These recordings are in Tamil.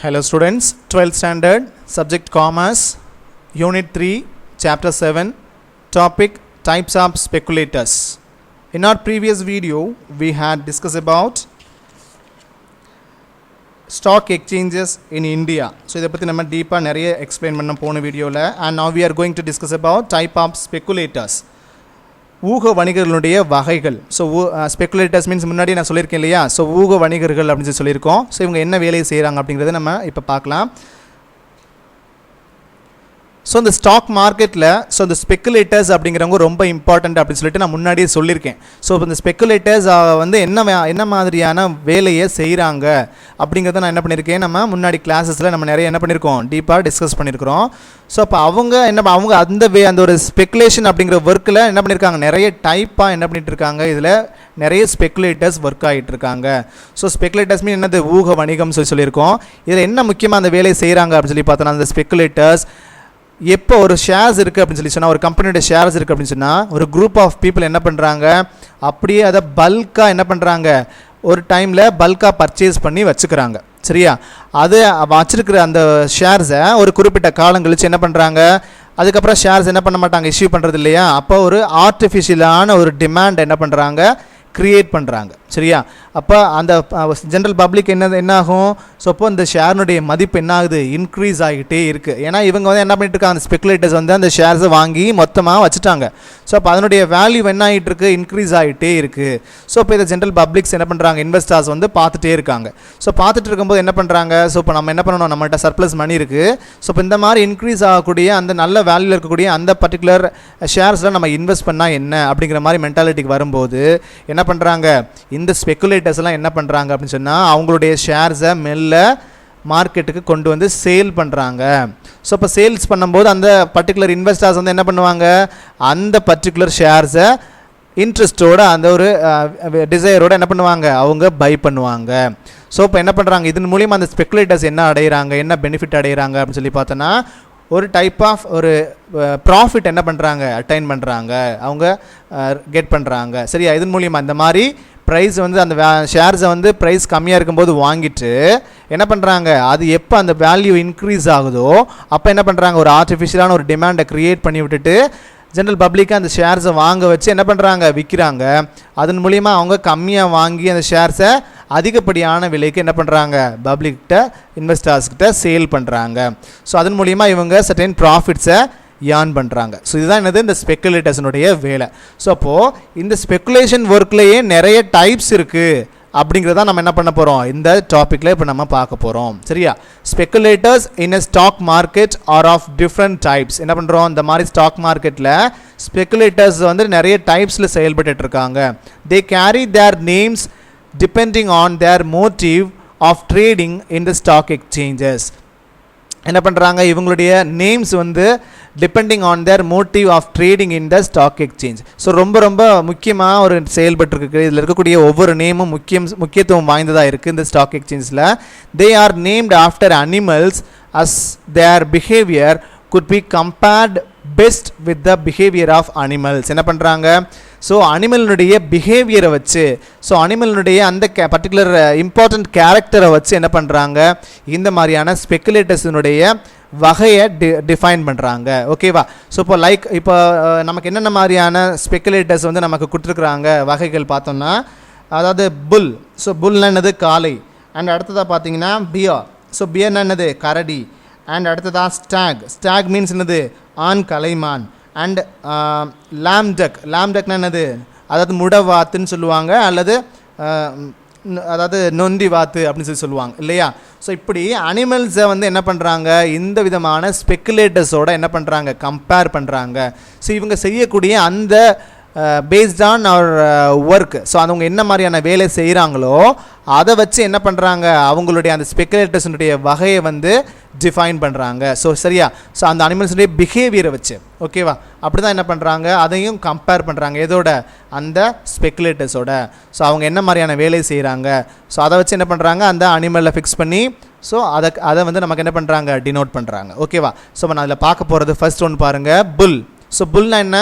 Hello students, 12th standard, subject commerce, unit 3, chapter 7, topic types of speculators. In our previous video, we had discussed about stock exchanges in India. So, இதை பற்றி நம்ம டீப்பாக நிறைய எக்ஸ்பிளைன் பண்ண போன வீடியோவில் and now we are going to discuss about type of speculators. ஊக வணிகர்களுடைய வகைகள். ஸோ ஸ்பெக்குலேட்டர்ஸ் மீன்ஸ் முன்னாடி நான் சொல்லியிருக்கேன் இல்லையா. ஸோ ஊக வணிகர்கள் அப்படின்னு சொல்லியிருக்கோம். ஸோ இவங்க என்ன வேலையை செய்கிறாங்க அப்படிங்கிறத நம்ம இப்போ பார்க்கலாம். ஸோ இந்த ஸ்டாக் மார்க்கெட்டில் இந்த ஸ்பெக்குலேட்டர்ஸ் அப்படிங்கிறவங்க ரொம்ப இம்பார்ட்டண்ட் அப்படின்னு சொல்லிட்டு நான் முன்னாடியே சொல்லியிருக்கேன். ஸோ இப்போ இந்த ஸ்பெக்குலேட்டர்ஸ் வந்து என்ன மாதிரியான வேலையை செய்கிறாங்க அப்படிங்கிறத நான் என்ன பண்ணியிருக்கேன், நம்ம முன்னாடி கிளாஸஸில் நம்ம நிறைய என்ன பண்ணியிருக்கோம், டீப்பாக டிஸ்கஸ் பண்ணியிருக்கிறோம். ஸோ அப்போ அவங்க அந்த ஒரு ஸ்பெக்குலேஷன் அப்படிங்கிற ஒர்க்கில் என்ன பண்ணியிருக்காங்க, நிறைய டைப்பாக என்ன பண்ணிட்டு இருக்காங்க, இதில் நிறைய ஸ்பெக்குலேட்டர்ஸ் ஒர்க் ஆகிட்டு இருக்காங்க. ஸோ ஸ்பெக்குலேட்டர்ஸ் மீன் என்னது, ஊக வணிகம் சொல்லியிருக்கோம். இதில் என்ன முக்கியமாக அந்த வேலையை செய்கிறாங்க அப்படின்னு சொல்லி பார்த்தோன்னா, அந்த ஸ்பெக்குலேட்டர்ஸ் எப்போ ஒரு ஷேர்ஸ் இருக்குது அப்படின்னு சொல்லி சொன்னால், ஒரு கம்பெனியோட ஷேர்ஸ் இருக்குது அப்படின்னு சொன்னால், ஒரு குரூப் ஆஃப் பீப்புள் என்ன பண்ணுறாங்க, அப்படியே அதை பல்காக என்ன பண்ணுறாங்க, ஒரு டைமில் பல்காக பர்ச்சேஸ் பண்ணி வச்சுக்கிறாங்க. சரியா, அது வச்சுருக்கிற அந்த ஷேர்ஸை ஒரு குறிப்பிட்ட காலம் கழிச்சு என்ன பண்ணுறாங்க, அதுக்கப்புறம் ஷேர்ஸ் என்ன பண்ண மாட்டாங்க, இஷ்யூ பண்ணுறது இல்லையா. அப்போ ஒரு ஆர்டிஃபிஷியலான ஒரு டிமாண்ட் என்ன பண்ணுறாங்க, க்ரியேட் பண்ணுறாங்க. சரியா, அப்போ அந்த ஜென்ரல் பப்ளிக் என்ன ஆகும், ஸோ அப்போ இந்த ஷேர்னுடைய மதிப்பு என்ன ஆகுது, இன்க்ரீஸ் ஆகிட்டே இருக்குது. ஏன்னா இவங்க வந்து என்ன பண்ணிட்டு இருக்காங்க, அந்த ஸ்பெக்குலேட்டர்ஸ் வந்து அந்த ஷேர்ஸை வாங்கி மொத்தமாக வச்சுட்டாங்க. ஸோ அப்போ அதனுடைய வேல்யூ என்ன ஆகிட்டு இருக்குது, இன்க்ரீஸ் ஆகிட்டே இருக்குது. ஸோ இப்போ இதை ஜென்ரல் பப்ளிக்ஸ் என்ன பண்ணுறாங்க, இன்வெஸ்டர்ஸ் வந்து பார்த்துட்டே இருக்காங்க. ஸோ பார்த்துட்டு இருக்கும்போது என்ன பண்ணுறாங்க, ஸோ இப்போ நம்ம என்ன பண்ணணும், நம்மகிட்ட சர்ப்ளஸ் மணி இருக்குது. ஸோ இப்போ இந்த மாதிரி இன்க்ரீஸ் ஆகக்கூடிய அந்த நல்ல வேல்யூவில் இருக்கக்கூடிய அந்த பர்டிகுலர் ஷேர்ஸில் நம்ம இன்வெஸ்ட் பண்ணால் என்ன அப்படிங்கிற மாதிரி மென்டாலிட்டிக்கு வரும்போது என்ன பண்ணுறாங்க, இந்த ஸ்பெக்குலேட்டர்ஸ் எல்லாம் என்ன பண்ணுறாங்க அப்படின்னு சொன்னால், அவங்களுடைய ஷேர்ஸை மெல்ல மார்க்கெட்டுக்கு கொண்டு வந்து சேல் பண்ணுறாங்க. ஸோ இப்போ சேல்ஸ் பண்ணும்போது அந்த பர்டிகுலர் இன்வெஸ்டர்ஸ் வந்து என்ன பண்ணுவாங்க, அந்த பர்டிகுலர் ஷேர்ஸை இன்ட்ரெஸ்ட்டோட அந்த ஒரு டிசையரோடு என்ன பண்ணுவாங்க, அவங்க பை பண்ணுவாங்க. ஸோ இப்போ என்ன பண்ணுறாங்க, இதன் மூலிமா அந்த ஸ்பெக்குலேட்டர்ஸ் என்ன அடைகிறாங்க, என்ன பெனிஃபிட் அடைகிறாங்க அப்படின்னு சொல்லி பார்த்தோன்னா, ஒரு டைப் ஆஃப் ஒரு ப்ராஃபிட் என்ன பண்ணுறாங்க, அட்டைன் பண்ணுறாங்க, அவங்க கெட் பண்ணுறாங்க. சரியா, இதன் மூலிமா இந்த மாதிரி ப்ரைஸ் வந்து அந்த ஷேர்ஸை வந்து ப்ரைஸ் கம்மியாக இருக்கும்போது வாங்கிட்டு என்ன பண்ணுறாங்க, அது எப்போ அந்த வேல்யூ இன்க்ரீஸ் ஆகுதோ அப்போ என்ன பண்ணுறாங்க, ஒரு ஆர்டிஃபிஷியலான ஒரு டிமாண்டை க்ரியேட் பண்ணி விட்டுட்டு ஜென்ரல் பப்ளிக்காக அந்த ஷேர்ஸை வாங்க வச்சு என்ன பண்ணுறாங்க, விற்கிறாங்க. அதன் மூலிமா அவங்க கம்மியாக வாங்கி அந்த ஷேர்ஸை அதிகப்படியான விலைக்கு என்ன பண்ணுறாங்க, பப்ளிக்கிட்ட இன்வெஸ்டர்ஸ்கிட்ட சேல் பண்ணுறாங்க. ஸோ அதன் மூலிமா இவங்க சர்டன் ப்ராஃபிட்ஸை ஏர்ன் பண்ணுறாங்க. ஸோ இதுதான் என்னது, இந்த ஸ்பெக்குலேட்டர்ஸனுடைய வேலை. ஸோ அப்போது இந்த ஸ்பெக்குலேஷன் ஒர்க்லேயே நிறைய டைப்ஸ் இருக்குது அப்படிங்கிறத நம்ம என்ன பண்ண போகிறோம், இந்த டாப்பிக்கில் இப்போ நம்ம பார்க்க போகிறோம். சரியா, speculators in a stock market are of different types. என்ன பண்ணுறோம், இந்த மாதிரி ஸ்டாக் மார்க்கெட்டில் ஸ்பெக்குலேட்டர்ஸ் வந்து நிறைய டைப்ஸில் செயல்பட்டு இருக்காங்க. They carry their names depending on their motive of trading in the stock exchanges. என்ன பண்ணுறாங்க, இவங்களுடைய நேம்ஸ் வந்து depending on their motive of trading in the stock exchange. So ரொம்ப முக்கியமாக ஒரு செயல்பட்டுருக்கு. இதில் இருக்கக்கூடிய ஒவ்வொரு நேமும் முக்கியத்துவம் வாய்ந்ததாக இருக்குது இந்த ஸ்டாக் எக்ஸ்சேஞ்சில். They are named after animals as their behaviour could be compared best with the behaviour of animals. என்ன பண்ணுறாங்க, ஸோ அனிமலினுடைய பிஹேவியரை வச்சு, ஸோ அனிமலினுடைய அந்த பர்டிகுலர் இம்பார்ட்டண்ட் கேரக்டரை வச்சு என்ன பண்ணுறாங்க, இந்த மாதிரியான ஸ்பெக்குலேட்டர்ஸினுடைய வகையை டிஃபைன் பண்ணுறாங்க. ஓகேவா. ஸோ இப்போ நமக்கு என்னென்ன மாதிரியான ஸ்பெக்குலேட்டர்ஸ் வந்து நமக்கு கொடுத்துருக்குறாங்க வகைகள் பார்த்தோம்னா, அதாவது புல். ஸோ புல்னா என்னது, காளை. அண்ட் அடுத்ததாக பார்த்தீங்கன்னா பியர். ஸோ பியர்னா என்னது, கரடி. அண்ட் அடுத்ததாக ஸ்டாக் மீன்ஸ் என்னது, ஆண் கலைமான். அண்ட் லாம்டக்னா என்னது, அதாவது முடவாத்துன்னு சொல்லுவாங்க, அல்லது அதாவது நொண்டி வாத்து அப்படின்னு சொல்லுவாங்க இல்லையா. ஸோ இப்படி அனிமல்ஸை வந்து என்ன பண்ணுறாங்க, இந்த விதமான ஸ்பெக்குலேட்டர்ஸோடு என்ன பண்ணுறாங்க, கம்பேர் பண்ணுறாங்க. ஸோ இவங்க செய்யக்கூடிய அந்த based on our work, so அவங்க என்ன மாதிரியான வேலை செய்கிறாங்களோ அதை வச்சு என்ன பண்ணுறாங்க, அவங்களுடைய அந்த ஸ்பெக்குலேட்டர்ஸுடைய வகையை வந்து டிஃபைன் பண்ணுறாங்க. ஸோ சரியா, ஸோ அந்த அனிமல்ஸுடைய பிஹேவியரை வச்சு, ஓகேவா, அப்படி தான் என்ன பண்ணுறாங்க, அதையும் கம்பேர் பண்ணுறாங்க. எதோட, அந்த ஸ்பெக்குலேட்டர்ஸோட. ஸோ அவங்க என்ன மாதிரியான வேலை செய்கிறாங்க, ஸோ அதை வச்சு என்ன பண்ணுறாங்க, அந்த அனிமலில் ஃபிக்ஸ் பண்ணி ஸோ அதை வந்து நமக்கு என்ன பண்ணுறாங்க, டினோட் பண்ணுறாங்க. ஓகேவா. ஸோ நான் அதில் பார்க்க போகிறது ஃபர்ஸ்ட் ஒன்று பாருங்கள், புல். ஸோ புல்னா என்ன,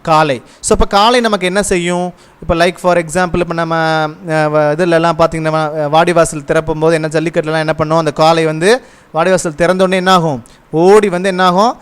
காலை. ஸோ இப்போ காலை நமக்கு என்ன செய்யும்? இப்போ லைக் ஃபார் எக்ஸாம்பிள் இப்போ நம்ம இதிலெல்லாம் பார்த்திங்கன்னா வாடிவாசல் திறப்பும் போது என்ன ஜல்லிக்கட்டுலாம் என்ன பண்ணும், அந்த காலை வந்து வாடிவாசல் திறந்தோடனே என்னாகும், ஓடி வந்து என்னாகும்,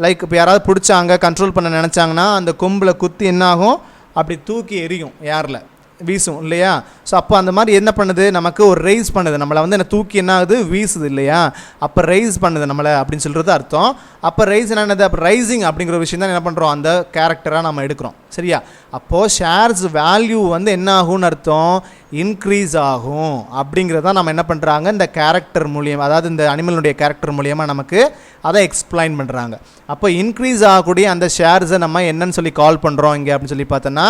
லைக் இப்போ யாராவது பிடிச்சாங்க கண்ட்ரோல் பண்ண நினச்சாங்கன்னா அந்த கொம்பில் குத்தி என்னாகும், அப்படி தூக்கி எரியும், ஏரில் வீசும் இல்லையா? ஸோ அப்போ அந்த மாதிரி என்ன பண்ணுது, நமக்கு ஒரு ரைஸ் பண்ணுது, நம்மளை வந்து என்ன தூக்கி என்ன ஆகுது, வீசுது இல்லையா? அப்போ ரைஸ் பண்ணுது நம்மளை அப்படின்னு சொல்கிறது அர்த்தம். அப்போ ரைஸ் என்னது, அப்போ ரைசிங் அப்படிங்கிற விஷயம் தான் என்ன பண்ணுறோம், அந்த கேரக்டராக நம்ம எடுக்கிறோம். சரியா? அப்போது ஷேர்ஸ் வேல்யூ வந்து என்ன ஆகும்னு அர்த்தம், இன்க்ரீஸ் ஆகும் அப்படிங்கிறதான் நம்ம என்ன பண்ணுறாங்க, இந்த கேரக்டர் மூலியம், அதாவது இந்த அனிமலுடைய கேரக்டர் மூலியமாக நமக்கு அதை எக்ஸ்பிளைன் பண்ணுறாங்க. அப்போ இன்க்ரீஸ் ஆகக்கூடிய அந்த ஷேர்ஸை நம்ம என்னன்னு சொல்லி கால் பண்ணுறோம் இங்கே அப்படின்னு சொல்லி பார்த்தோன்னா,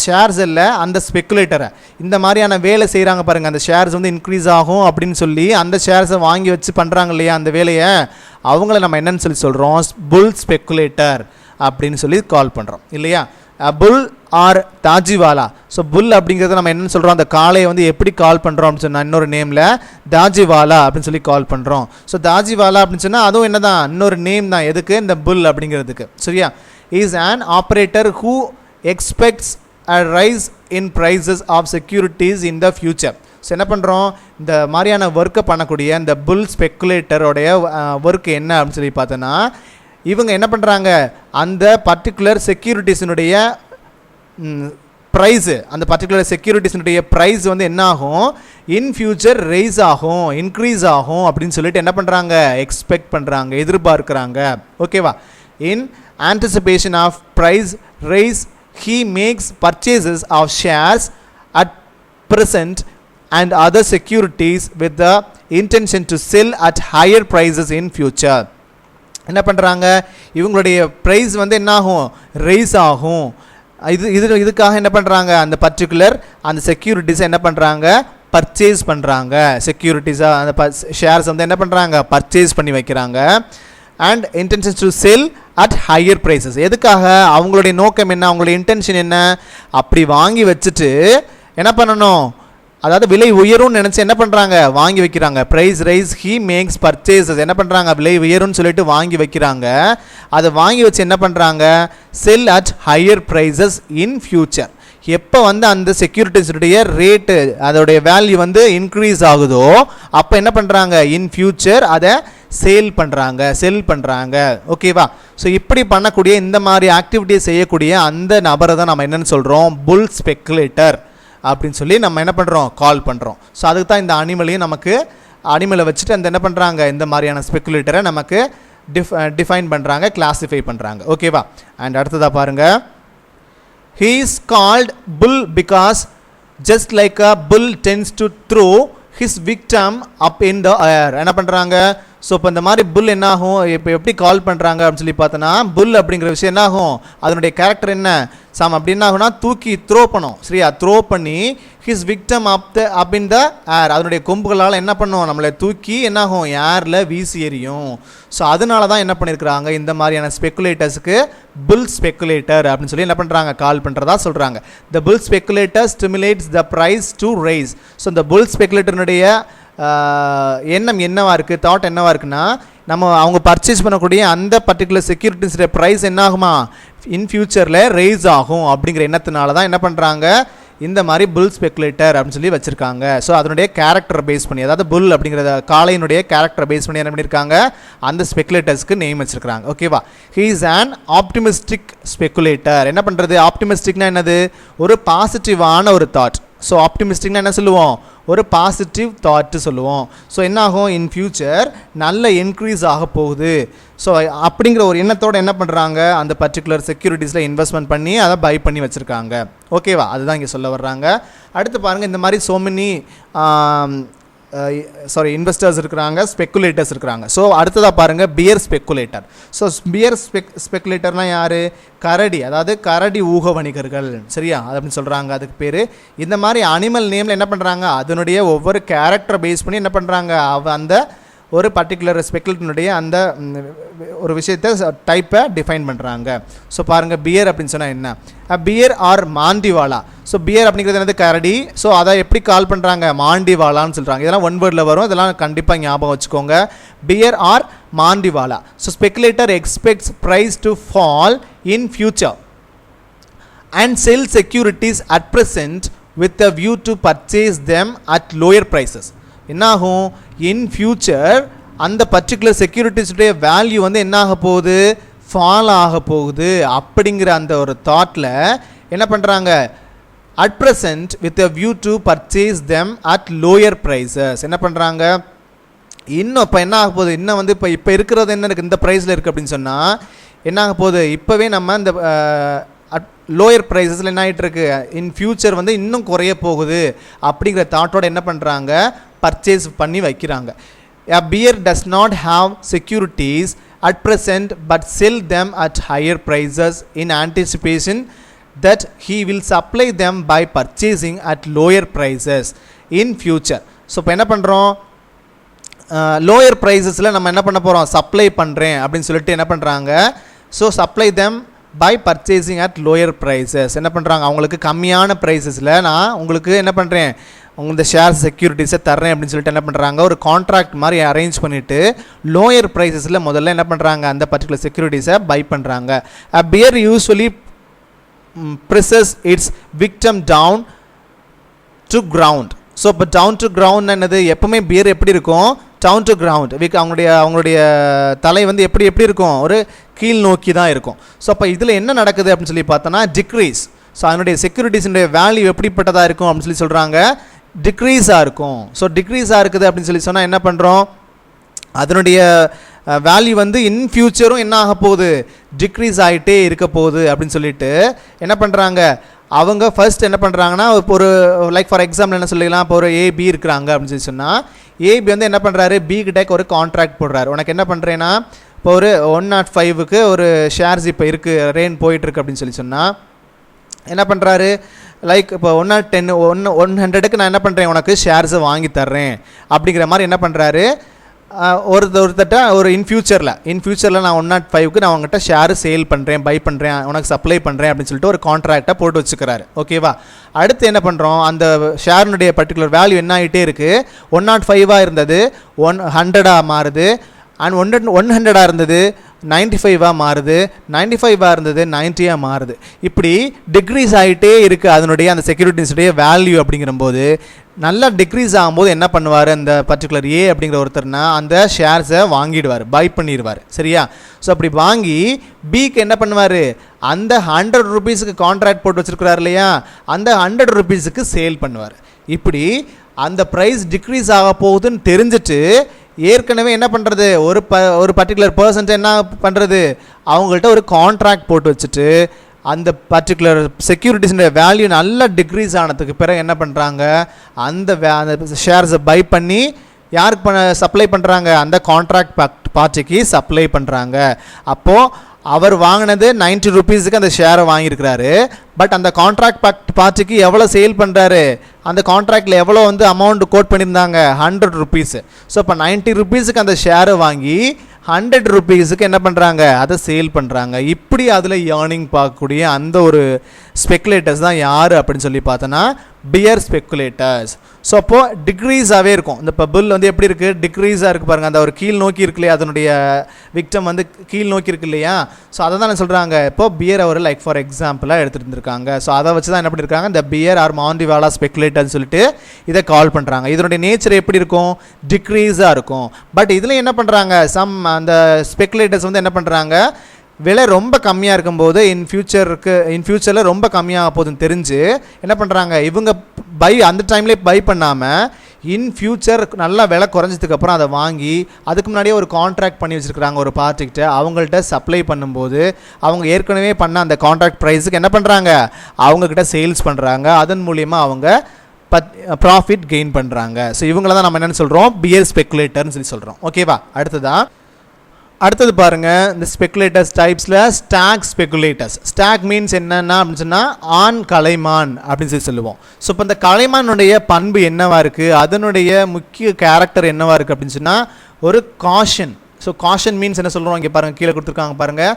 ஷேர்ஸ் இல்லை, அந்த ஸ்பெக்குலேட்டரை இந்த மாதிரியான வேலை செய்கிறாங்க பாருங்கள், அந்த ஷேர்ஸ் வந்து இன்க்ரீஸ் ஆகும் அப்படின்னு சொல்லி அந்த ஷேர்ஸை வாங்கி வச்சு பண்ணுறாங்க இல்லையா அந்த வேலையை, அவங்கள நம்ம என்னன்னு சொல்லி சொல்கிறோம், புல் ஸ்பெக்குலேட்டர் அப்படின்னு சொல்லி கால் பண்ணுறோம் இல்லையா? புல் ஆர் தாஜிவாலா. ஸோ புல் அப்படிங்கிறத நம்ம என்னென்னு சொல்கிறோம், அந்த காளையை வந்து எப்படி கால் பண்ணுறோம் அப்படின்னு சொன்னால் இன்னொரு நேமில் தாஜிவாலா அப்படின்னு சொல்லி கால் பண்ணுறோம். ஸோ தாஜிவாலா அப்படின்னு சொன்னால் அதுவும் என்ன தான், இன்னொரு நேம் தான் எதுக்கு, இந்த புல் அப்படிங்கிறதுக்கு. சரியா? Is an operator who expects a rise in prices of securities in the future. So என்ன பண்ணுறோம், இந்த மாதிரியான ஒர்க்கை பண்ணக்கூடிய இந்த புல் ஸ்பெக்குலேட்டரோடைய ஒர்க் என்ன அப்படின்னு சொல்லி பார்த்தோன்னா, இவங்க என்ன பண்ணுறாங்க, அந்த பர்டிகுலர் செக்யூரிட்டிஸினுடைய ப்ரைஸு, அந்த பர்டிகுலர் செக்யூரிட்டிஸினுடைய ப்ரைஸ் வந்து என்ன ஆகும், இன் ஃபியூச்சர் ரைஸ் ஆகும், இன்க்ரீஸ் ஆகும் அப்படின்னு சொல்லிட்டு என்ன பண்ணுறாங்க, எக்ஸ்பெக்ட் பண்ணுறாங்க, எதிர்பார்க்குறாங்க. ஓகேவா? இன் anticipation of price rise he makes purchases of shares at present and other securities with the intention to sell at higher prices in future. என்ன பண்ணுறாங்க, இவங்களுடைய ப்ரைஸ் வந்து என்ன ஆகும், ரைஸ் ஆகும். இதுக்காக என்ன பண்ணுறாங்க, அந்த பர்டிகுலர் அந்த செக்யூரிட்டிஸை என்ன பண்ணுறாங்க, பர்ச்சேஸ் பண்ணுறாங்க. செக்யூரிட்டிஸாக அந்த ஷேர்ஸ் வந்து என்ன பண்ணுறாங்க, பர்ச்சேஸ் பண்ணி வைக்கிறாங்க. And intentions to sell at higher prices. எதுக்காக, அவங்களுடைய நோக்கம் என்ன, அவங்களுடைய இன்டென்ஷன் என்ன, அப்படி வாங்கி வச்சுட்டு என்ன பண்ணணும், அதாவது விலை உயரும்னு நினச்சி என்ன பண்ணுறாங்க, வாங்கி வைக்கிறாங்க. Price rise he makes purchases. என்ன பண்ணுறாங்க, விலை உயரும்னு சொல்லிட்டு வாங்கி வைக்கிறாங்க. அதை வாங்கி வச்சு என்ன பண்ணுறாங்க, sell at higher prices in future. எப்போ வந்து அந்த செக்யூரிட்டிஸுடைய ரேட்டு அதோடைய வேல்யூ வந்து இன்க்ரீஸ் ஆகுதோ அப்போ என்ன பண்ணுறாங்க, இன் ஃபியூச்சர் அதை செல் பண்ணுறாங்க. ஓகேவா? ஸோ இப்படி பண்ணக்கூடிய இந்த மாதிரி ஆக்டிவிட்டியை செய்யக்கூடிய அந்த நபரை தான் நம்ம என்னென்னு சொல்கிறோம், புல் ஸ்பெக்குலேட்டர் அப்படின்னு சொல்லி நம்ம என்ன பண்ணுறோம், கால் பண்ணுறோம். ஸோ அதுக்கு தான் இந்த அனிமலையும் நமக்கு அனிமலை வச்சுட்டு அந்த என்ன பண்ணுறாங்க, இந்த மாதிரியான ஸ்பெக்குலேட்டரை நமக்கு டிஃபைன் பண்ணுறாங்க, கிளாஸிஃபை பண்ணுறாங்க. ஓகேவா? அண்ட் அடுத்ததாக பாருங்கள், he is called bull because just like a bull tends to throw his victim up in the air. என்ன பண்ணுறாங்க, ஸோ இப்போ இந்த மாதிரி புல் என்ன ஆகும், இப்போ எப்படி கால் பண்ணுறாங்க அப்படின்னு சொல்லி பார்த்தோன்னா, புல் அப்படிங்கிற விஷயம் என்ன ஆகும், அதனுடைய கேரக்டர் என்ன, அப்படி என்ன ஆகும்னா தூக்கி த்ரோ பண்ணும். சரியா? த்ரோ பண்ணி ஹிஸ் விக்டம் அப் இன் த ஏர், அதனுடைய கொம்புகளால் என்ன பண்ணும், நம்மளை தூக்கி என்ன ஆகும், ஏரில் வீசி எறியும். ஸோ அதனால தான் என்ன பண்ணியிருக்கிறாங்க, இந்த மாதிரியான ஸ்பெக்குலேட்டர்ஸுக்கு புல் ஸ்பெக்குலேட்டர் அப்படின்னு சொல்லி என்ன பண்ணுறாங்க, கால் பண்ணுறதா சொல்கிறாங்க. The bull speculator stimulates the price to rise. So இந்த புல் ஸ்பெக்குலேட்டருடைய எண்ணம் என்னவா இருக்குது, தாட் என்னவா இருக்குன்னா, நம்ம அவங்க பர்ச்சேஸ் பண்ணக்கூடிய அந்த பர்டிகுலர் செக்யூரிட்டிஸோட ப்ரைஸ் என்ன ஆகுமா, இன் ஃபியூச்சரில் ரைஸ் ஆகும் அப்படிங்கிற எண்ணத்தினால தான் என்ன பண்ணுறாங்க, இந்த மாதிரி புல் ஸ்பெக்குலேட்டர் அப்படின்னு சொல்லி வச்சுருக்காங்க. ஸோ அதனுடைய கேரக்டரை பேஸ் பண்ணி, அதாவது புல் அப்படிங்கிறத காளையினுடைய கேரக்டரை பேஸ் பண்ணி என்ன பண்ணியிருக்காங்க, அந்த ஸ்பெக்குலேட்டர்ஸ்க்கு நேம் வச்சுருக்காங்க. ஓகேவா? He is an optimistic speculator. என்ன பண்ணுறது, ஆப்டிமிஸ்டிக்னா என்னது, ஒரு பாசிட்டிவான ஒரு தாட். ஸோ ஆப்டிமிஸ்டிக்னா என்ன சொல்லுவோம், ஒரு பாசிட்டிவ் தாட்டு சொல்லுவோம். ஸோ என்ன ஆகும், இன் ஃபியூச்சர் நல்ல இன்க்ரீஸ் ஆக போகுது. ஸோ அப்படிங்கிற ஒரு எண்ணத்தோடு என்ன பண்ணுறாங்க, அந்த பர்டிகுலர் செக்யூரிட்டிஸில் இன்வெஸ்ட்மெண்ட் பண்ணி அதை பை பண்ணி வச்சுருக்காங்க. ஓகேவா? அதுதான் இங்கே சொல்ல வர்றாங்க. அடுத்து பாருங்கள், இந்த மாதிரி so many இன்வெஸ்டர்ஸ் இருக்கிறாங்க, ஸ்பெக்குலேட்டர்ஸ் இருக்கிறாங்க. ஸோ அடுத்ததாக பாருங்கள், பியர் ஸ்பெக்குலேட்டர். ஸோ பியர் ஸ்பெக்குலேட்டர்னால் யார், கரடி, அதாவது கரடி ஊக வணிகர்கள். சரியா? அது அப்படின்னு சொல்கிறாங்க, அதுக்கு பேர். இந்த மாதிரி அனிமல் நேமில் என்ன பண்ணுறாங்க, அதனுடைய ஒவ்வொரு கேரக்டரை பேஸ் பண்ணி என்ன பண்ணுறாங்க, அந்த ஒரு பர்டிகுலர் ஸ்பெக்குலேட்டனுடைய அந்த ஒரு விஷயத்தை டைப்பை டிஃபைன் பண்ணுறாங்க. ஸோ பாருங்கள், பியர் அப்படின்னு சொன்னால் என்ன, pier are mandiwala. So pier அப்படிங்கிறது என்னது, கரடி. ஸோ அதை எப்படி கால் பண்ணுறாங்க, மாண்டிவாலான்னு சொல்கிறாங்க. இதெல்லாம் ஒன் வேர்டில் வரும், இதெல்லாம் கண்டிப்பாக ஞாபகம் வச்சுக்கோங்க. Bear are mandiwala. So speculator expects price to fall in future. and sell securities at present with a view to purchase them at lower prices. என்ன ஆகும், in future அந்த பர்டிகுலர் செக்யூரிட்டிஸுடைய வேல்யூ வந்து என்ன ஆக போகுது, ஃபால் ஆக போகுது அப்படிங்கிற அந்த ஒரு தாட்டில் என்ன பண்ணுறாங்க, at present with a view to purchase them at lower prices. என்ன பண்ணுறாங்க, இன்னும் இப்போ என்ன ஆக போகுது, இன்னும் வந்து இப்போ இருக்கிறது என்ன இருக்குது, இந்த ப்ரைஸில் இருக்குது அப்படின்னு சொன்னால் என்ன ஆக போகுது, இப்போவே நம்ம இந்த லோயர் ப்ரைஸஸில் என்ன ஆகிட்டு இருக்கு, இன் ஃபியூச்சர் வந்து இன்னும் குறைய போகுது அப்படிங்கிற தாட்டோட என்ன பண்ணுறாங்க, பர்ச்சேஸ் பண்ணி வைக்கிறாங்க. A bear does not have securities at present but sell them at higher prices in anticipation that he will supply them by purchasing at lower prices in future. So இப்போ என்ன பண்ணுறோம், லோயர் ப்ரைஸஸில் நம்ம என்ன பண்ண போகிறோம், சப்ளை பண்ணுறேன் அப்படின்னு சொல்லிட்டு என்ன பண்ணுறாங்க, so supply them by purchasing at lower prices. என்ன பண்ணுறாங்க, அவங்களுக்கு கம்மியான ப்ரைஸஸில் நான் உங்களுக்கு என்ன பண்ணுறேன், இந்த ஷேர் செக்யூரிட்டிஸை தர்றேன் அப்படின்னு சொல்லிட்டு என்ன பண்ணுறாங்க, ஒரு கான்ட்ராக்ட் மாதிரி அரேஞ்ச் பண்ணிவிட்டு லோயர் ப்ரைஸஸில் முதல்ல என்ன பண்ணுறாங்க, அந்த பர்டிகுலர் செக்யூரிட்டிஸை பை பண்ணுறாங்க. A bear usually presses its victim down to ground. So இப்போ டவுன் டு கிரவுண்ட் என்னது, எப்போவுமே பியர் எப்படி இருக்கும், டவுன் டு கிரவுண்ட், அவங்களுடைய தலை வந்து எப்படி இருக்கும், ஒரு கீழ் நோக்கி தான் இருக்கும். ஸோ அப்போ இதில் என்ன நடக்குது அப்படின்னு சொல்லி பார்த்தோன்னா டிக்ரீஸ். ஸோ அதனுடைய செக்யூரிட்டிஸுடைய வேல்யூ எப்படிப்பட்டதாக இருக்கும் அப்படின்னு சொல்லி சொல்கிறாங்க, டிக்ரீஸாக இருக்கும். ஸோ டிக்ரீஸாக இருக்குது அப்படின்னு சொல்லி சொன்னால் என்ன பண்ணுறோம், அதனுடைய வேல்யூ வந்து இன் ஃபியூச்சரும் என்ன ஆக போகுது, டிக்ரீஸ் ஆகிட்டே இருக்க போகுது அப்படின்னு சொல்லிட்டு என்ன பண்ணுறாங்க, அவங்க ஃபர்ஸ்ட் என்ன பண்ணுறாங்கன்னா, ஒரு லைக் ஃபார் எக்ஸாம்பிள் என்ன சொல்லிக்கலாம், இப்போ ஒரு ஏபி இருக்கிறாங்க அப்படின்னு சொல்லி சொன்னால் ஏபி வந்து என்ன பண்ணுறாரு, பி கிட்ட ஒரு கான்ட்ராக்ட் போடுறாரு, உனக்கு என்ன பண்ணுறேன்னா இப்போ ஒரு 105க்கு ஒரு ஷேர்ஸ் இப்போ இருக்குது, ரெயின் போயிட்டுருக்கு அப்படின்னு சொல்லி சொன்னால் என்ன பண்ணுறாரு, லைக் இப்போ 110 நான் என்ன பண்ணுறேன், உனக்கு ஷேர்ஸை வாங்கி தர்றேன் அப்படிங்கிற மாதிரி என்ன பண்ணுறாரு, ஒருத்தட்ட ஒரு இன் ஃபியூச்சரில் நான் 105க்கு நான் அவங்ககிட்ட ஷேரு சேல் பண்ணுறேன், பை பண்ணுறேன், உனக்கு சப்ளை பண்ணுறேன் அப்படின்னு சொல்லிட்டு ஒரு கான்ட்ராக்டை போட்டு வச்சுக்கிறாரு. ஓகேவா, அடுத்து என்ன பண்ணுறோம், அந்த ஷேருனுடைய பர்டிகுலர் வேல்யூ என்ன ஆகிட்டே இருக்குது, 105 இருந்தது 100 மாறுது, அண்ட் 100 இருந்தது 95 மாறுது, 95 இருந்தது 90 மாறுது. இப்படி டிக்ரீஸ் ஆகிட்டே இருக்குது அதனுடைய அந்த செக்யூரிட்டிஸுடைய வேல்யூ. அப்படிங்கிறபோது நல்லா டிக்ரீஸ் ஆகும்போது என்ன பண்ணுவார், அந்த பர்டிகுலர் ஏ அப்படிங்கிற ஒருத்தர்னா அந்த ஷேர்ஸை வாங்கிடுவார், பை பண்ணிடுவார். சரியா, ஸோ அப்படி வாங்கி பிக்கு என்ன பண்ணுவார், அந்த 100 ரூபீஸுக்கு கான்ட்ராக்ட் போட்டு வச்சுருக்கிறார் இல்லையா, அந்த 100 ரூபீஸுக்கு சேல் பண்ணுவார். இப்படி அந்த ப்ரைஸ் டிக்ரீஸ் ஆக போகுதுன்னு தெரிஞ்சுட்டு ஏற்கனவே என்ன பண்ணுறது, ஒரு பர்டிகுலர் பர்சன்ட் என்ன பண்ணுறது, அவங்கள்ட்ட ஒரு கான்ட்ராக்ட் போட்டு வச்சுட்டு அந்த பர்டிகுலர் செக்யூரிட்டிஸுடைய வேல்யூ நல்லா டிக்ரீஸ் ஆனதுக்கு பிறகு என்ன பண்ணுறாங்க, அந்த ஷேர்ஸை பை பண்ணி யாருக்கு சப்ளை பண்ணுறாங்க, அந்த கான்ட்ராக்ட் பார்ட்டிக்கு சப்ளை பண்ணுறாங்க. அப்போது அவர் வாங்கினது 90 ரூபீஸுக்கு அந்த ஷேரை வாங்கியிருக்கிறாரு, பட் அந்த கான்ட்ராக்ட் பார்ட்டிக்கு எவ்வளோ சேல் பண்ணுறாரு, அந்த கான்ட்ராக்டில் எவ்வளோ வந்து அமௌண்ட் கோட் பண்ணியிருந்தாங்க, 100 ரூபீஸு. ஸோ இப்போ 90 ரூபீஸுக்கு அந்த ஷேரை வாங்கி 100 ரூபீஸுக்கு என்ன பண்ணுறாங்க, அதை சேல் பண்ணுறாங்க. இப்படி அதில் ஏர்னிங் பார்க்கக்கூடிய அந்த ஒரு ஸ்பெக்குலேட்டர்ஸ் தான் யார் அப்படின்னு சொல்லி பார்த்தோன்னா பியர் ஸ்பெக்குலேட்டர்ஸ். ஸோ அப்போது டிக்ரீஸாகவே இருக்கும். இந்த இப்போ பில் வந்து எப்படி இருக்குது, டிக்ரீஸாக இருக்குது பாருங்கள், அந்த ஒரு கீழ் நோக்கி இருக்கு இல்லையா, அதனுடைய விக்டம் வந்து கீழ் நோக்கி இருக்கு இல்லையா. ஸோ அதை தான் சொல்கிறாங்க, இப்போது பியர் அவர் லைக் ஃபார் எக்ஸாம்பிளாக எடுத்துகிட்டு இருந்திருக்காங்க. ஸோ அதை வச்சு தான் என்ன பண்ணியிருக்காங்க, இந்த பியர் ஆர் மாண்டிவாலா ஸ்பெக்குலேட்டர்னு சொல்லிட்டு இதை கால் பண்ணுறாங்க. இதனுடைய நேச்சர் எப்படி இருக்கும், டிக்ரீஸாக இருக்கும். பட் இதில் என்ன பண்ணுறாங்க, அந்த ஸ்பெக்குலேட்டர்ஸ் வந்து என்ன பண்ணுறாங்க, விலை ரொம்ப கம்மியாக இருக்கும்போது இன் ஃபியூச்சரில் ரொம்ப கம்மியாக போகுதுன்னு தெரிஞ்சு என்ன பண்ணுறாங்க, இவங்க அந்த டைம்லேயே பை பண்ணாமல் இன் ஃபியூச்சர் நல்லா விலை குறைஞ்சதுக்கப்புறம் அதை வாங்கி அதுக்கு முன்னாடியே ஒரு கான்ட்ராக்ட் பண்ணி வச்சுருக்கிறாங்க ஒரு பார்ட்டிக்கிட்ட, அவங்கள்ட்ட சப்ளை பண்ணும்போது அவங்க ஏற்கனவே பண்ண அந்த கான்ட்ராக்ட் ப்ரைஸுக்கு என்ன பண்ணுறாங்க, அவங்கக்கிட்ட சேல்ஸ் பண்ணுறாங்க. அதன் மூலிமா அவங்க ப்ராஃபிட் கெயின் பண்ணுறாங்க. ஸோ இவங்கள தான் நம்ம என்னென்னு சொல்கிறோம், பியர் ஸ்பெக்குலேட்டர்னு சொல்லி சொல்கிறோம். ஓகேவா, அடுத்தது பாருங்கள், இந்த speculators டைப்ஸில் stock speculators. Stock means என்னென்னா அப்படின்னு சொன்னால் ஆண் கலைமான் அப்படின்னு சொல்லி சொல்லுவோம். ஸோ இப்போ இந்த கலைமானுடைய பண்பு என்னவாக இருக்குது, அதனுடைய முக்கிய கேரக்டர் என்னவாக இருக்குது அப்படின்னு சொன்னால் ஒரு காஷன். ஸோ காஷன் மீன்ஸ் என்ன சொல்கிறோம், இங்கே பாருங்கள் கீழே கொடுத்துருக்காங்க பாருங்கள்,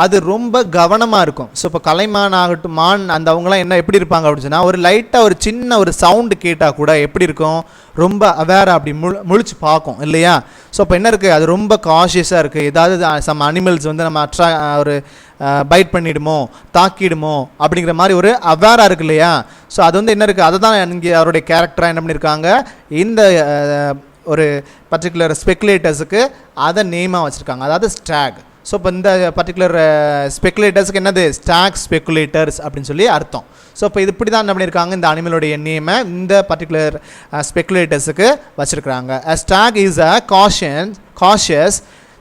அது ரொம்ப கவனமாக இருக்கும். ஸோ இப்போ கலைமான் ஆகட்டும், மான் அந்த அவங்களாம் என்ன எப்படி இருப்பாங்க அப்படின்னு சொன்னால், ஒரு லைட்டாக ஒரு சின்ன ஒரு சவுண்டு கேட்டால் கூட எப்படி இருக்கும், ரொம்ப அவேராக அப்படி முழிச்சு பார்க்கும் இல்லையா. ஸோ இப்போ என்ன இருக்குது, அது ரொம்ப காஷியஸாக இருக்குது. ஏதாவது சம் அனிமல்ஸ் வந்து நம்ம ஒரு பைட் பண்ணிடுமோ தாக்கிடுமோ அப்படிங்கிற மாதிரி ஒரு அவேராக இருக்குது இல்லையா. ஸோ அது வந்து என்ன இருக்குது, அதை தான் இங்கே அவருடைய கேரக்டராக என்ன பண்ணியிருக்காங்க, இந்த ஒரு பர்டிகுலர் ஸ்பெக்குலேட்டர்ஸுக்கு அதை நேமாக வச்சுருக்காங்க, அதாவது ஸ்டாக். ஸோ இப்போ இந்த பர்டிகுலர் ஸ்பெக்குலேட்டர்ஸுக்கு என்னது, ஸ்டாக் ஸ்பெக்குலேட்டர்ஸ் அப்படின்னு சொல்லி அர்த்தம். ஸோ இப்போ இது இப்படி தான் என்ன பண்ணியிருக்காங்க, இந்த அனிமலுடைய நேமை இந்த பர்டிகுலர் ஸ்பெக்குலேட்டர்ஸுக்கு வச்சுருக்காங்க. A stag is a cautious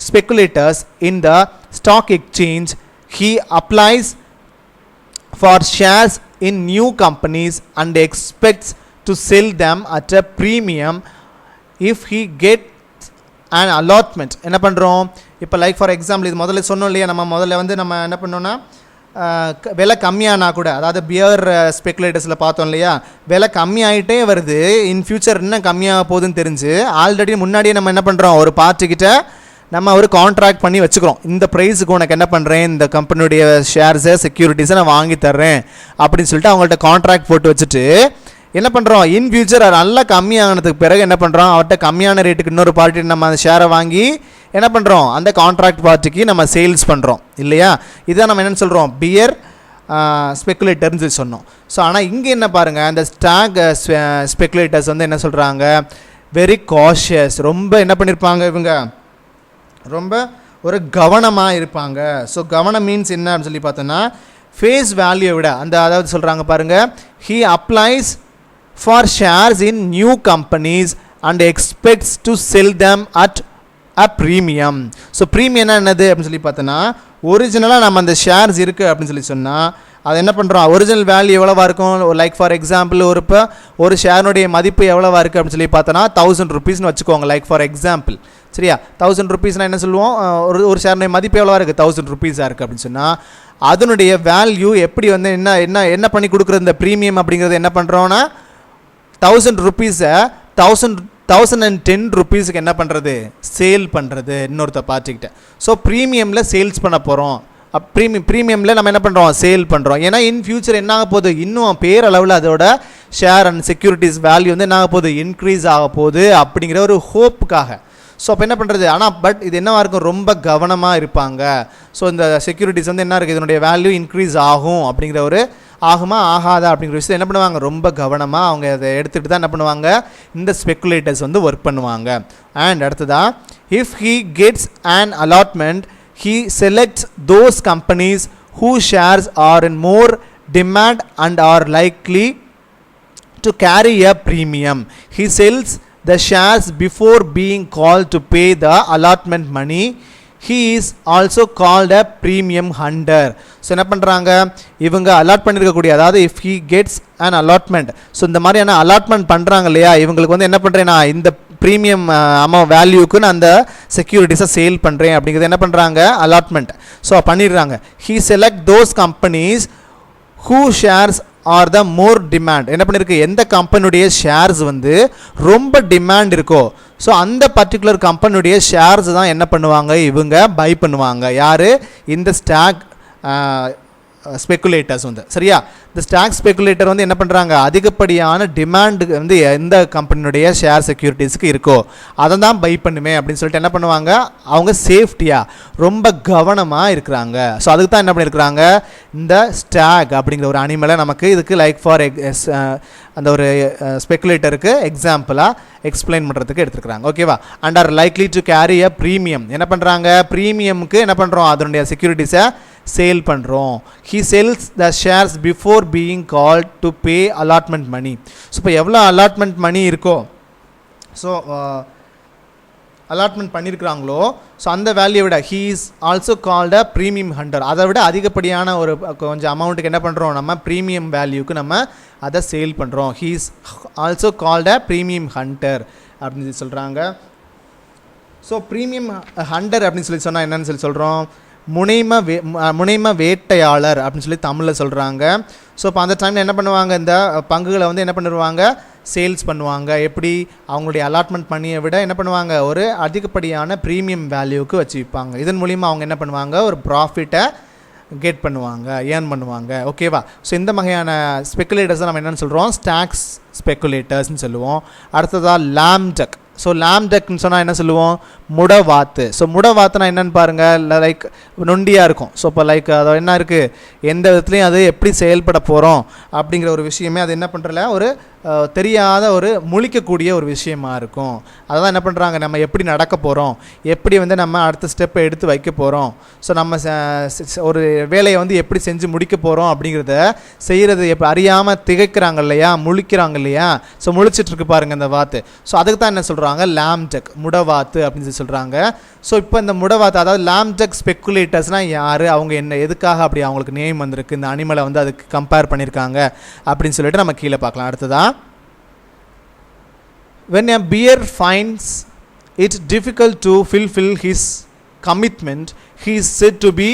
speculators in the stock exchange. He applies for shares in new companies and expects to sell them at a premium if he gets an allotment. என்ன பண்ணுறோம் இப்போ, லைக் ஃபார் எக்ஸாம்பிள், இது முதல்ல சொன்னோம் இல்லையா, நம்ம முதல்ல வந்து நம்ம என்ன பண்ணோன்னா விலை கம்மியானா கூட, அதாவது பியர் ஸ்பெக்குலேட்டர்ஸில் பார்த்தோம் இல்லையா, விலை கம்மியாகிட்டே வருது, இன் ஃபியூச்சர் இன்னும் கம்மியாக போகுதுன்னு தெரிஞ்சு ஆல்ரெடி முன்னாடியே நம்ம என்ன பண்ணுறோம், ஒரு பார்ட்டிக்கிட்ட நம்ம ஒரு கான்ட்ராக்ட் பண்ணி வச்சுக்கிறோம், இந்த ப்ரைஸுக்கு உனக்கு என்ன பண்ணுறேன், இந்த கம்பெனியுடைய ஷேர்ஸை செக்யூரிட்டிஸை நான் வாங்கி தர்றேன் அப்படின்னு சொல்லிட்டு அவங்கள்ட்ட கான்ட்ராக்ட் போட்டு வச்சுட்டு என்ன பண்ணுறோம், இன் ஃபியூச்சர் நல்லா கம்மியானதுக்கு பிறகு என்ன பண்ணுறோம், அவர்கிட்ட கம்மியான ரேட்டுக்கு இன்னொரு பார்ட்டி நம்ம அந்த ஷேரை வாங்கி என்ன பண்ணுறோம், அந்த கான்ட்ராக்ட் பார்ட்டிக்கு நம்ம சேல்ஸ் பண்ணுறோம் இல்லையா. இதான் நம்ம என்னென்னு சொல்கிறோம், பியர் ஸ்பெக்குலேட்டர்னு சொல்லி சொன்னோம். ஸோ ஆனால் இங்கே என்ன பாருங்கள், அந்த ஸ்டாக் ஸ்பெக்குலேட்டர்ஸ் வந்து என்ன சொல்கிறாங்க, வெரி காஷியஸ், ரொம்ப என்ன பண்ணியிருப்பாங்க இவங்க, ரொம்ப ஒரு கவனமாக இருப்பாங்க. ஸோ கவனம் மீன்ஸ் என்ன அப்படின்னு சொல்லி பார்த்தோன்னா, ஃபேஸ் வேல்யூவை விட அந்த, அதாவது சொல்கிறாங்க பாருங்கள், he applies for shares in new companies and expects to sell them at a premium. So premium என்னது அப்படின்னு சொல்லி பார்த்தோன்னா, ஒரிஜினலாக நம்ம அந்த ஷேர்ஸ் இருக்குது அப்படின்னு சொல்லி சொன்னால் அது என்ன பண்ணுறோம், ஒரிஜினல் வேல்யூ எவ்வளோவா இருக்கும், லைக் ஃபார் எக்ஸாம்பிள் ஒரு ஷேருடைய மதிப்பு எவ்வளோவா இருக்குது அப்படின்னு சொல்லி பார்த்தோன்னா 1000 rupeesனு வச்சுக்கோங்க, லைக் ஃபார் எக்ஸாம்பிள். சரியா, 1000 rupeesனால் என்ன சொல்லுவோம், ஒரு ஷேருடைய மதிப்பு எவ்வளோவா இருக்குது, 1000 rupees இருக்குது அப்படின்னு சொன்னால் அதனுடைய வேல்யூ எப்படி வந்து என்ன என்ன என்ன பண்ணி கொடுக்குறது, இந்த ப்ரீமியம் அப்படிங்கிறது என்ன பண்ணுறோன்னா 1000 rupeesஐ 1010 rupeesக்கு என்ன பண்ணுறது, சேல் பண்ணுறது இன்னொருத்த பார்ட்டிக்கிட்ட. ஸோ ப்ரீமியமில் சேல்ஸ் பண்ண போகிறோம், ப்ரீமியமில் நம்ம என்ன பண்ணுறோம், சேல் பண்ணுறோம். ஏன்னா இன் ஃபியூச்சர் என்ன ஆக போகுது, இன்னும் பேரளவில் அதோட ஷேர் அண்ட் செக்யூரிட்டிஸ் வேல்யூ வந்து என்ன ஆக போகுது, இன்க்ரீஸ் ஆக போகுது அப்படிங்கிற ஒரு ஹோப்புக்காக. ஸோ அப்போ என்ன பண்ணுறது, ஆனால் பட் இது என்னவாக இருக்கும், ரொம்ப கவனமாக இருப்பாங்க. ஸோ இந்த செக்யூரிட்டிஸ் வந்து என்ன இருக்குது, இதனுடைய வேல்யூ இன்க்ரீஸ் ஆகும் அப்படிங்கிற ஒரு, ஆகுமா ஆகாதா அப்படிங்கிற விஷயத்தை என்ன பண்ணுவாங்க, ரொம்ப கவனமாக அவங்க அதை எடுத்துகிட்டு தான் என்ன பண்ணுவாங்க, இந்த ஸ்பெக்குலேட்டர்ஸ் வந்து ஒர்க் பண்ணுவாங்க. அண்ட் அடுத்ததாக, if he gets an allotment he selects those companies whose shares are in more demand and are likely to carry a premium. He sells the shares before being called to pay the allotment money. He is also called a premium hunter. So என்ன பண்ணுறாங்க, இவங்க அலாட் பண்ணியிருக்கக்கூடிய, அதாவது if he gets an allotment, so இந்த மாதிரியான அலாட்மெண்ட் பண்ணுறாங்க இல்லையா, இவங்களுக்கு வந்து என்ன பண்ணுறேன்னா இந்த ப்ரீமியம் வேல்யூக்கு நான் அந்த செக்யூரிட்டிஸை சேல் பண்ணுறேன் அப்படிங்கிறது என்ன பண்ணுறாங்க, அலாட்மெண்ட். ஸோ பண்ணிடுறாங்க. He select those companies who shares R the more demand. என்ன பண்ணியிருக்கு, எந்த கம்பெனியுடைய ஷேர்ஸ் வந்து ரொம்ப டிமாண்ட் இருக்கோ, ஸோ அந்த பர்டிகுலர் கம்பெனியுடைய ஷேர்ஸ் தான் என்ன பண்ணுவாங்க, இவங்க பை பண்ணுவாங்க. யார், இந்த ஸ்டாக் ஸ்பெக்குலேட்டர்ஸ் வந்து. சரியா, இந்த ஸ்டாக் ஸ்பெக்குலேட்டர் வந்து என்ன பண்ணுறாங்க, அதிகப்படியான டிமாண்டு வந்து எந்த கம்பெனியுடைய ஷேர் செக்யூரிட்டிஸ்க்கு இருக்கோ அதை தான் பை பண்ணுமே அப்படின்னு சொல்லிட்டு என்ன பண்ணுவாங்க, அவங்க சேஃப்டியாக ரொம்ப கவனமாக இருக்கிறாங்க. ஸோ அதுக்கு தான் என்ன பண்ணியிருக்கிறாங்க, இந்த ஸ்டாக் அப்படிங்கிற ஒரு அனிமலை நமக்கு இதுக்கு லைக் ஃபார் அந்த ஒரு ஸ்பெக்குலேட்டருக்கு எக்ஸாம்பிளாக எக்ஸ்பிளைன் பண்ணுறதுக்கு எடுத்துருக்குறாங்க. ஓகேவா, and are likely to carry a premium. என்ன பண்ணுறாங்க, ப்ரீமியமுக்கு என்ன பண்ணுறோம், அதனுடைய செக்யூரிட்டிஸை சேல் பண்ணுறோம். He sells the shares before being called to pay allotment money. So இப்போ எவ்வளோ அலாட்மெண்ட் மணி இருக்கோ, ஸோ அலாட்மெண்ட் பண்ணியிருக்கிறாங்களோ, ஸோ அந்த வேல்யூ விட he is also called a premium hunter. அதை விட அதிகப்படியான ஒரு கொஞ்சம் அமௌண்ட்டுக்கு என்ன பண்ணுறோம், நம்ம ப்ரீமியம் வேல்யூக்கு நம்ம அதை சேல் பண்ணுறோம். He is also called a premium hunter அப்படின்னு சொல்கிறாங்க. ஸோ ப்ரீமியம் ஹண்டர் அப்படின்னு சொல்லி சொன்னால் என்னன்னு சொல்லி சொல்கிறோம், முனைம வேட்டையாளர் அப்படின்னு சொல்லி தமிழில் சொல்கிறாங்க. ஸோ இப்போ அந்த டைமில் என்ன பண்ணுவாங்க, இந்த பங்குகளை வந்து என்ன பண்ணிடுவாங்க, சேல்ஸ் பண்ணுவாங்க. எப்படி, அவங்களுடைய அலாட்மெண்ட் பண்ணியை விட என்ன பண்ணுவாங்க, ஒரு அதிகப்படியான ப்ரீமியம் வேல்யூக்கு வச்சு விற்பாங்க. இதன் மூலிமா அவங்க என்ன பண்ணுவாங்க, ஒரு ப்ராஃபிட்டை கெட் பண்ணுவாங்க, ஏர்ன் பண்ணுவாங்க. ஓகேவா, ஸோ இந்த வகையான ஸ்பெக்குலேட்டர்ஸை நம்ம என்னென்னு சொல்கிறோம், ஸ்டாக்ஸ் ஸ்பெக்குலேட்டர்ஸ்னு சொல்லுவோம். அடுத்ததாக லாம் டக். ஸோ லாம் டக்னு சொன்னால் என்ன சொல்லுவோம், முடவாத்து. ஸோ முடவாத்துனா என்னென்னு பாருங்கள், லைக் நொண்டியாக இருக்கும். ஸோ இப்போ லைக் அது என்ன இருக்குது, எந்த விதத்துலையும் அது எப்படி செயல்பட போகிறோம் அப்படிங்கிற ஒரு விஷயமே அது என்ன பண்ணுறல ஒரு தெரியாத ஒரு முழிக்கக்கூடிய ஒரு விஷயமா இருக்கும். அதான் என்ன பண்ணுறாங்க, நம்ம எப்படி நடக்க போகிறோம், எப்படி வந்து நம்ம அடுத்த ஸ்டெப்பை எடுத்து வைக்க போகிறோம், ஸோ நம்ம ஒரு வேலையை வந்து எப்படி செஞ்சு முடிக்க போகிறோம் அப்படிங்கிறத செய்கிறது எப்போ அறியாமல் திகைக்கிறாங்க இல்லையா, முழிக்கிறாங்க இல்லையா. ஸோ முழிச்சிட்ருக்கு பாருங்கள் இந்த வாத்து. ஸோ அதுக்கு தான் என்ன சொல்கிறாங்க, லாம் டக், முடவாத்து அப்படின்னு சொல்கிறாங்க. ஸோ இப்போ இந்த முடவாத்து, அதாவது லாம் டக் ஸ்பெக்குலேட்டர்ஸ்னால் யார், அவங்க என்ன எதுக்காக அப்படி அவங்களுக்கு நேம் வந்திருக்கு, இந்த அனிமலை வந்து அதுக்கு கம்பேர் பண்ணியிருக்காங்க அப்படின்னு சொல்லிட்டு நம்ம கீழே பார்க்கலாம். அடுத்ததான், when a bear finds it difficult to fulfill his commitment, he is said to be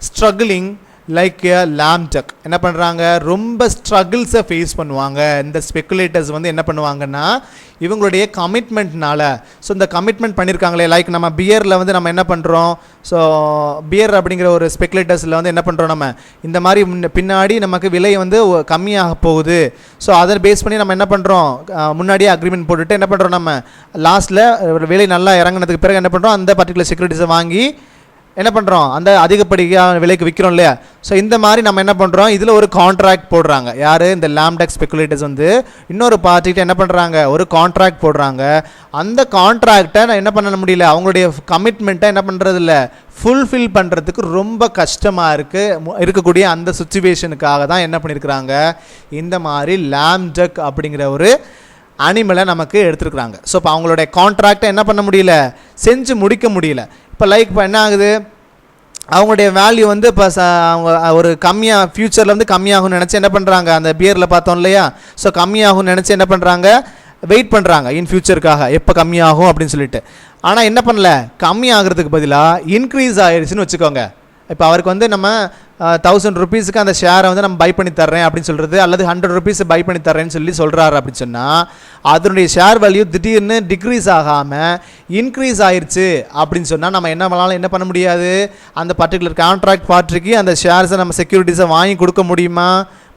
struggling like a lam duck. என்ன பண்ணுறாங்க, ரொம்ப ஸ்ட்ரகிள்ஸை ஃபேஸ் பண்ணுவாங்க. இந்த ஸ்பெக்குலேட்டர்ஸ் வந்து என்ன பண்ணுவாங்கன்னா, இவங்களுடைய கமிட்மெண்ட்னால, ஸோ இந்த கமிட்மெண்ட் பண்ணியிருக்காங்களே, லைக் நம்ம பியரில் வந்து நம்ம என்ன பண்ணுறோம், ஸோ பியர் அப்படிங்கிற ஒரு ஸ்பெக்குலேட்டர்ஸில் வந்து என்ன பண்ணுறோம், நம்ம இந்த மாதிரி பின்னாடி நமக்கு விலை வந்து கம்மியாக போகுது. ஸோ அதை பேஸ் பண்ணி நம்ம என்ன பண்ணுறோம், முன்னாடியே அக்ரிமெண்ட் போட்டுட்டு என்ன பண்ணுறோம், நம்ம லாஸ்ட்டில் விலை நல்லா இறங்கினதுக்கு பிறகு என்ன பண்ணுறோம், அந்த பர்டிகுலர் செக்யூரிட்டிஸை வாங்கி என்ன பண்ணுறோம், அந்த அதிகப்படியான விலைக்கு விற்கிறோம் இல்லையா. ஸோ இந்த மாதிரி நம்ம என்ன பண்ணுறோம், இதில் ஒரு கான்ட்ராக்ட் போடுறாங்க. யார், இந்த லாம் டக் ஸ்பெக்குலேட்டர்ஸ் வந்து இன்னொரு பார்ட்டிகிட்ட என்ன பண்ணுறாங்க, ஒரு கான்ட்ராக்ட் போடுறாங்க. அந்த கான்ட்ராக்டை என்ன பண்ண முடியல, அவங்களுடைய கமிட்மெண்ட்டை என்ன பண்ணுறதில்ல, ஃபுல்ஃபில் பண்ணுறதுக்கு ரொம்ப கஷ்டமாக இருக்கக்கூடிய அந்த சுச்சுவேஷனுக்காக தான் என்ன பண்ணியிருக்கிறாங்க, இந்த மாதிரி லாம் டக் அப்படிங்கிற ஒரு அனிமலை நமக்கு எடுத்துருக்குறாங்க. ஸோ இப்போ அவங்களுடைய கான்ட்ராக்டை என்ன பண்ண முடியல, செஞ்சு முடிக்க முடியல. இப்போ லைக் இப்போ என்ன ஆகுது, அவங்களுடைய வேல்யூ வந்து இப்போ அவங்க ஒரு கம்மியாக ஃப்யூச்சரில் வந்து கம்மியாகும்னு நினச்சி என்ன பண்ணுறாங்க, அந்த பியரில் பார்த்தோம் இல்லையா, ஸோ கம்மியாகும்னு நினச்சி என்ன பண்ணுறாங்க, வெயிட் பண்ணுறாங்க இன் ஃப்யூச்சருக்காக எப்போ கம்மியாகும் அப்படின்னு சொல்லிட்டு. ஆனால் என்ன பண்ணல, கம்மி ஆகிறதுக்கு பதிலாக இன்க்ரீஸ் ஆகிடுச்சின்னு வச்சுக்கோங்க. இப்போ அவருக்கு வந்து நம்ம 1000 rupeesக்கு அந்த ஷேரை வந்து நம்ம பை பண்ணி தர்றேன் அப்படின்னு சொல்கிறது, அல்லது 100 rupees பை பண்ணி தர்றேன்னு சொல்லி சொல்கிறாரு அப்படின்னு சொன்னால், அதனுடைய ஷேர் வேல்யூ திடீர்னு டிக்ரீஸ் ஆகாமல் இன்க்ரீஸ் ஆயிடுச்சு அப்படின்னு சொன்னால் நம்ம என்ன பண்ணாலும் என்ன பண்ண முடியாது, அந்த பர்டிகுலர் கான்ட்ராக்ட் பார்ட்டிக்கு அந்த ஷேர்ஸை நம்ம செக்யூரிட்டிஸை வாங்கி கொடுக்க முடியுமா,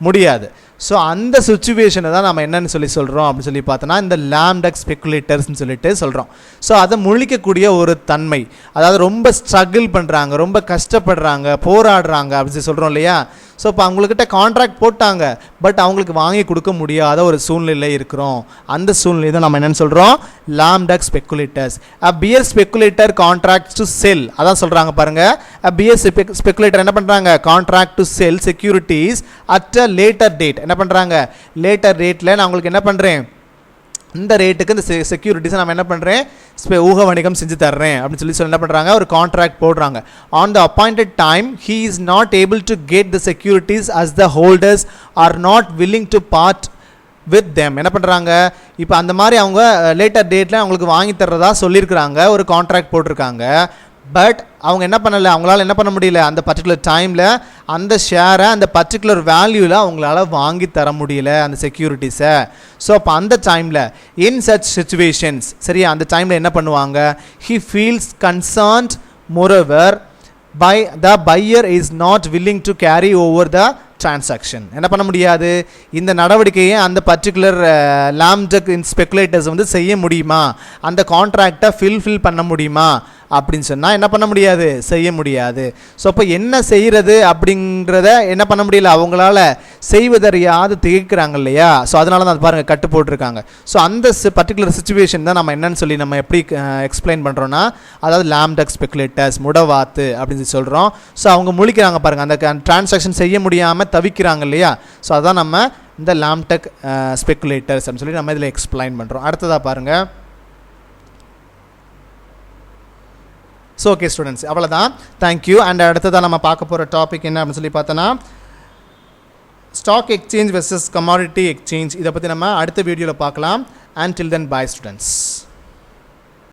முடியாது. ஸோ அந்த சுச்சுவேஷனை தான் நம்ம என்னென்னு சொல்கிறோம் அப்படின்னு சொல்லி பார்த்தோன்னா, இந்த லாம் டக் ஸ்பெக்குலேட்டர்ஸ்னு சொல்லிட்டு சொல்கிறோம். ஸோ அதை முழிக்கக்கூடிய ஒரு தன்மை, அதாவது ரொம்ப ஸ்ட்ரகிள் பண்ணுறாங்க, ரொம்ப கஷ்டப்படுறாங்க, போராடுறாங்க அப்படின்னு சொல்லி சொல்கிறோம் இல்லையா. ஸோ இப்போ அவங்கக்கிட்ட கான்ட்ராக்ட் போட்டாங்க, பட் அவங்களுக்கு வாங்கி கொடுக்க முடியாத ஒரு சூழ்நிலை இருக்கிறோம். அந்த சூழ்நிலை தான் நம்ம என்னென்னு சொல்கிறோம், lame duck speculators. A bear speculator contract to sell, அதான் சொல்கிறாங்க பாருங்கள். அ பியர் ஸ்பெக்குலேட்டர் என்ன பண்ணுறாங்க, contract to sell securities at a later date. என்ன பண்ணுறாங்க, லேட்டர் ரேட்டில் நான் உங்களுக்கு என்ன பண்ணுறேன், இந்த ரேட்டுக்கு இந்த செக்யூரிட்டிஸை நம்ம என்ன பண்ணுறேன், ஊக வணிகம் செஞ்சு தர்றேன் அப்படின்னு சொல்லி என்ன பண்ணுறாங்க, ஒரு கான்ட்ராக்ட் போடுறாங்க. On the appointed time he is not able to get the securities as the holders are not willing to part with them. என்ன பண்ணுறாங்க, இப்போ அந்த மாதிரி அவங்க லேட்டர் டேட்டில் அவங்களுக்கு வாங்கி தர்றதா சொல்லியிருக்கிறாங்க, ஒரு கான்ட்ராக்ட் போட்டிருக்காங்க. பட் அவங்க என்ன பண்ணலை, அவங்களால என்ன பண்ண முடியல, அந்த பர்டிகுலர் டைமில் அந்த ஷேரை அந்த பர்டிகுலர் வேல்யூவில் அவங்களால வாங்கி தர முடியல அந்த செக்யூரிட்டிஸை. ஸோ அப்போ அந்த டைமில் இன் சச் சிச்சுவேஷன்ஸ், சரியா, அந்த டைமில் என்ன பண்ணுவாங்க, he feels concerned moreover by the buyer is not willing to carry over the transaction. என்ன பண்ண முடியாது, இந்த நடவடிக்கையை அந்த பர்டிகுலர் லாம் டக் ஸ்பெக்குலேட்டர்ஸ் வந்து செய்ய முடியுமா, அந்த கான்ட்ராக்டை ஃபில் பண்ண முடியுமா அப்படின்னு சொன்னால் என்ன பண்ண முடியாது, செய்ய முடியாது. ஸோ அப்போ என்ன செய்கிறது அப்படிங்கிறத என்ன பண்ண முடியல, அவங்களால செய்வதறியாது திகைக்கிறாங்க இல்லையா. ஸோ அதனால தான் அது பாருங்கள் கட்டு போட்டிருக்காங்க. ஸோ அந்த பர்டிகுலர் சுச்சுவேஷன் தான் நம்ம என்னன்னு சொல்லி நம்ம எப்படி எக்ஸ்பிளைன் பண்ணுறோன்னா, அதாவது லாம் டக் ஸ்பெக்குலேட்டர்ஸ், முடவாத்து அப்படின்னு சொல்கிறோம். ஸோ அவங்க முழிக்கிறாங்க பாருங்கள், அந்த டிரான்சாக்ஷன் செய்ய முடியாமல் தவிக்கிறாங்க இல்லையா. ஸோ அதான் நம்ம இந்த லாம் டக் ஸ்பெக்குலேட்டர்ஸ் அப்படின்னு சொல்லி நம்ம இதில் எக்ஸ்பிளைன் பண்ணுறோம். அடுத்ததாக பாருங்கள். ஸோ ஓகே ஸ்டூடெண்ட்ஸ், அவ்வளோதான், தேங்க்யூ. அண்ட் அடுத்ததான் நம்ம பார்க்க போகிற டாபிக் என்ன அப்படின்னு சொல்லி பார்த்தோன்னா, stock exchange versus commodity exchange. இதை பற்றி நம்ம அடுத்த வீடியோவில் பார்க்கலாம். And till then, bye students.